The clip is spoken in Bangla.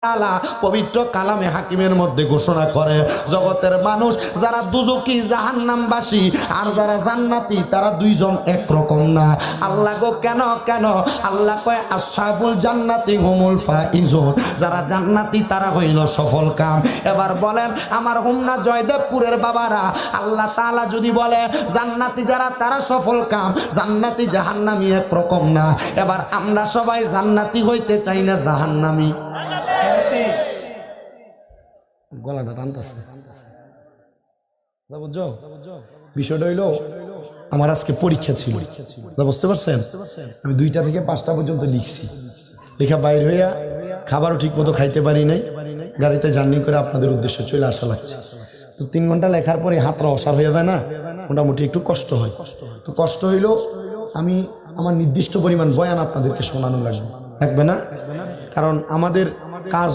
তাআলা পবিত্র কালামে হাকিমের মধ্যে ঘোষণা করে জগতের মানুষ যারা দুজকি জাহান্নামবাসী আর যারা জান্নাতি তারা দুইজন একরকম না। আল্লাহ গো কেন কেন আল্লাহ কয় আসহাবুল জান্নাতি হুমুল ফাইজুন, যারা জান্নাতি তারা হইল সফল কাম। এবার বলেন আমার হোমনা জয়দেবপুরের বাবারা, আল্লাহ তাআলা যদি বলে জান্নাতি যারা তারা সফল কাম, জান্নাতি জাহান্নামী একরকম না। এবার আমরা সবাই জান্নাতি হইতে চাই না জাহান্নামী? গলাটা টানতেছে বিষয়টা হইল আমার আজকে পরীক্ষা ছিল, বুঝতে পারছেন? আমি 2টা থেকে 5টা পর্যন্ত লিখছি, লেখা বাইর হইয়া খাবারও ঠিক মতো খাইতে পারি নাই, গাড়িতে জার্নি করে আপনাদের উদ্দেশ্যে চলে আসা লাগছে। তো 3 ঘন্টা লেখার পরে হাতটা অসার হয়ে যায় না, মোটামুটি একটু কষ্ট হয়। তো কষ্ট হইল আমি আমার নির্দিষ্ট পরিমাণ বয়ান আপনাদেরকে শোনানো লাগবে না, কারণ আমাদের কাজ